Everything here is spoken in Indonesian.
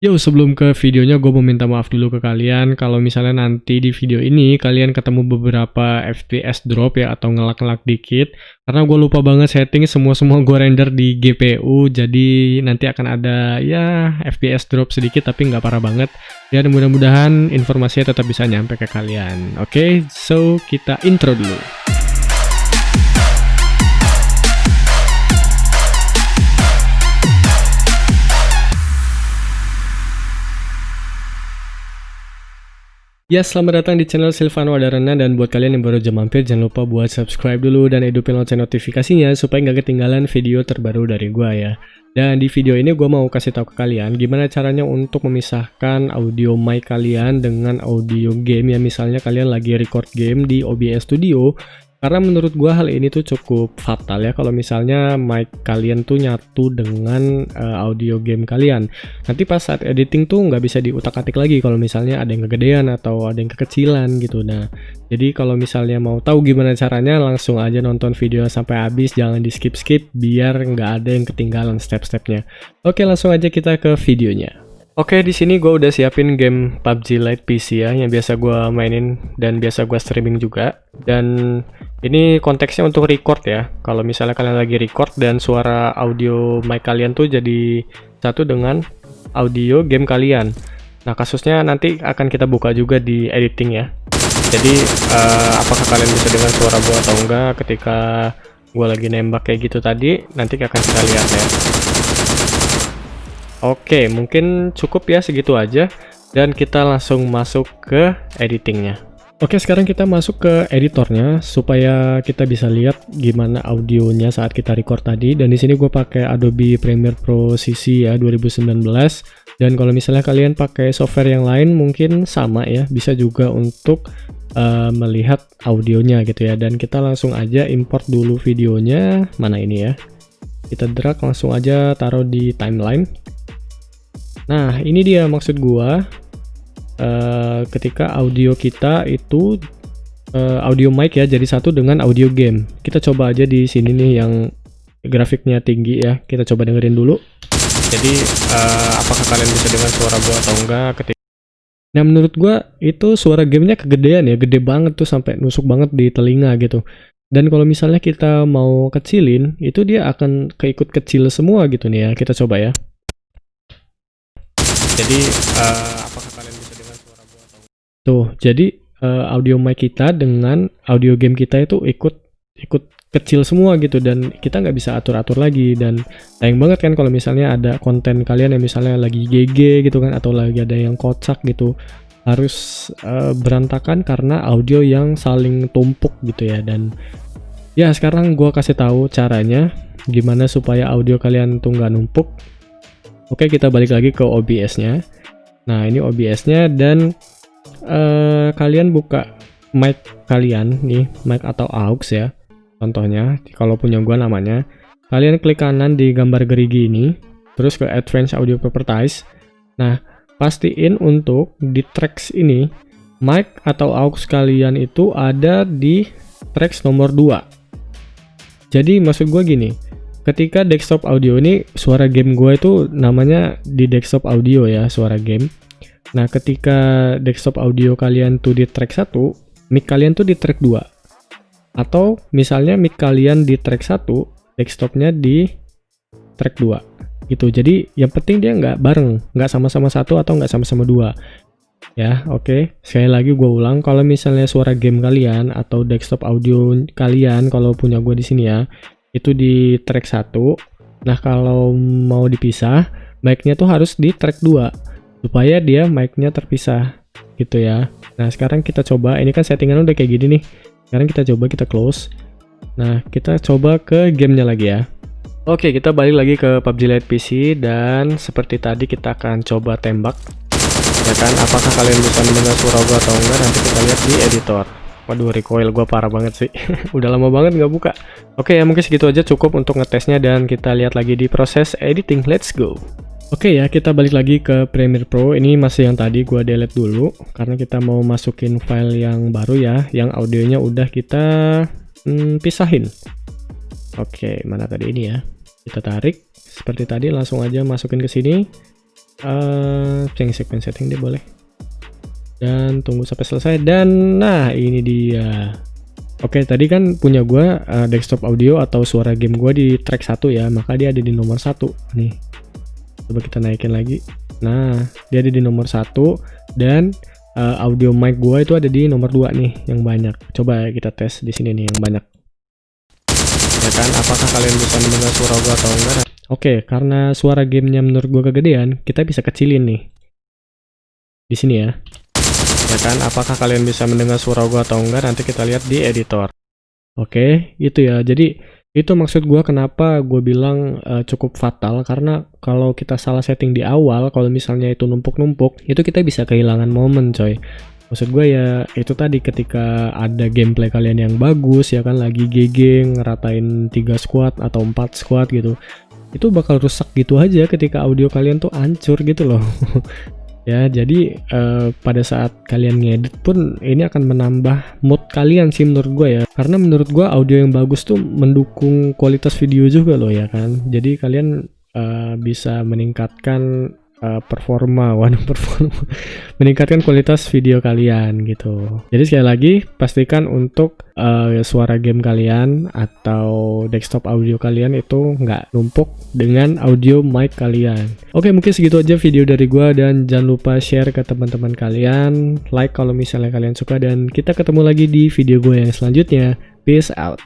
Yo, sebelum ke videonya gue mau minta maaf dulu ke kalian kalau misalnya nanti di video ini kalian ketemu beberapa FPS drop ya atau ngelak-ngelak dikit karena gue lupa banget setting semua gue render di GPU, jadi nanti akan ada ya FPS drop sedikit tapi nggak parah banget dan mudah-mudahan informasinya tetap bisa nyampe ke kalian. Oke, so kita intro dulu. Ya, selamat datang di channel Silvano Adarana, dan buat kalian yang baru aja mampir, jangan lupa buat subscribe dulu dan hidupin lonceng notifikasinya supaya nggak ketinggalan video terbaru dari gua ya. Dan di video ini gua mau kasih tahu ke kalian gimana caranya untuk memisahkan audio mic kalian dengan audio game ya, misalnya kalian lagi record game di OBS Studio. Karena menurut gua hal ini tuh cukup fatal ya kalau misalnya mic kalian tuh nyatu dengan audio game kalian. Nanti pas saat editing tuh nggak bisa diutak-atik lagi kalau misalnya ada yang kegedean atau ada yang kekecilan gitu. Nah, jadi kalau misalnya mau tahu gimana caranya, langsung aja nonton video sampai habis, jangan di skip-skip biar nggak ada yang ketinggalan step-stepnya. Oke, langsung aja kita ke videonya. Oke, di sini gue udah siapin game PUBG Lite PC ya, yang biasa gue mainin dan biasa gue streaming juga. Dan ini konteksnya untuk record ya. Kalau misalnya kalian lagi record dan suara audio mic kalian tuh jadi satu dengan audio game kalian. Nah, kasusnya nanti akan kita buka juga di editing ya. Jadi, apakah kalian bisa dengar suara gue atau enggak ketika gue lagi nembak kayak gitu tadi, nanti akan kita lihat ya. Oke, mungkin cukup ya segitu aja, dan kita langsung masuk ke editingnya. Oke, sekarang kita masuk ke editornya supaya kita bisa lihat gimana audionya saat kita record tadi. Dan di sini gue pakai Adobe Premiere Pro CC ya 2019. Dan kalau misalnya kalian pakai software yang lain mungkin sama ya, bisa juga untuk melihat audionya gitu ya. Dan kita langsung aja import dulu videonya, mana ini ya. Kita drag langsung aja taruh di timeline. Nah, ini dia maksud gua ketika audio kita itu audio mic ya jadi satu dengan audio game. Kita coba aja di sini nih yang grafiknya tinggi ya. Kita coba dengerin dulu. Jadi apakah kalian bisa dengar suara gua atau enggak ketika. Nah, menurut gua itu suara gamenya kegedean ya, gede banget tuh sampai nusuk banget di telinga gitu. Dan kalau misalnya kita mau kecilin, itu dia akan keikut kecil semua gitu nih ya. Kita coba ya. Jadi apakah kalian bisa dengar suara gua atau enggak? Tuh, jadi audio mic kita dengan audio game kita itu ikut kecil semua gitu, dan kita nggak bisa atur-atur lagi. Dan sayang banget kan kalau misalnya ada konten kalian yang misalnya lagi GG gitu kan, atau lagi ada yang kocak gitu, harus berantakan karena audio yang saling tumpuk gitu ya. Dan ya sekarang gua kasih tahu caranya gimana supaya audio kalian tuh nggak numpuk. Oke, kita balik lagi ke OBS-nya. Nah, ini OBS-nya, dan kalian buka mic kalian nih, mic atau aux ya. Contohnya, kalau punya gua namanya, kalian klik kanan di gambar gerigi ini, terus ke Advanced Audio Properties. Nah, pastiin untuk di tracks ini, mic atau aux kalian itu ada di tracks nomor 2. Jadi maksud gua gini, ketika desktop audio ini, suara game gue itu namanya di desktop audio ya, suara game. Nah, ketika desktop audio kalian tuh di track 1, mic kalian tuh di track 2. Atau misalnya mic kalian di track 1, desktopnya di track 2. Gitu. Jadi yang penting dia nggak bareng, nggak sama-sama 1 atau nggak sama-sama 2. Ya, oke. Sekali lagi gue ulang, kalau misalnya suara game kalian atau desktop audio kalian, kalau punya gue di sini ya, itu di track 1. Nah, kalau mau dipisah, mic-nya tuh harus di track 2 supaya dia mic-nya terpisah gitu ya. Nah, sekarang kita coba, ini kan settingan udah kayak gini nih. Sekarang kita coba, kita close. Nah, kita coba ke gamenya lagi ya. Oke, kita balik lagi ke PUBG Lite PC, dan seperti tadi kita akan coba tembak. Ya kan, apakah kalian bisa mendengar suara gua atau enggak, nanti kita lihat di editor. Waduh, recoil gue parah banget sih. Udah lama banget nggak buka. Oke ya, mungkin segitu aja cukup untuk ngetesnya, dan kita lihat lagi di proses editing. Let's go. Oke ya, kita balik lagi ke Premiere Pro. Ini masih yang tadi gue delete dulu karena kita mau masukin file yang baru ya, yang audionya udah kita pisahin. Oke, mana tadi ini ya? Kita tarik seperti tadi, langsung aja masukin ke sini. segmen setting dia boleh. Dan tunggu sampai selesai. Dan nah ini dia. Oke, tadi kan punya gua desktop audio atau suara game gua di track 1 ya, maka dia ada di nomor 1 nih. Coba kita naikin lagi. Nah, dia ada di nomor 1 dan audio mic gua itu ada di nomor 2 nih yang banyak. Coba kita tes di sini nih yang banyak. Ya kan, apakah kalian bisa mendengar suara gua atau enggak? Oke, karena suara gamenya menurut gua kegedean, kita bisa kecilin nih. Di sini ya. Ya kan, apakah kalian bisa mendengar suara gua atau enggak? Nanti kita lihat di editor. Oke, itu ya. Jadi itu maksud gua kenapa gue bilang cukup fatal, karena kalau kita salah setting di awal, kalau misalnya itu numpuk-numpuk, itu kita bisa kehilangan momen coy. Maksud gue ya itu tadi, ketika ada gameplay kalian yang bagus ya kan, lagi GG ngeratain 3 squad atau 4 squad gitu, itu bakal rusak gitu aja ketika audio kalian tuh hancur gitu loh. Ya, jadi pada saat kalian ngedit pun ini akan menambah mood kalian sih menurut gue ya. Karena menurut gue audio yang bagus tuh mendukung kualitas video juga loh ya kan. Jadi kalian bisa meningkatkan meningkatkan kualitas video kalian gitu. Jadi sekali lagi pastikan untuk suara game kalian atau desktop audio kalian itu nggak numpuk dengan audio mic kalian. Oke, mungkin segitu aja video dari gua, dan jangan lupa share ke teman-teman kalian, like kalau misalnya kalian suka, dan kita ketemu lagi di video gue yang selanjutnya. Peace out.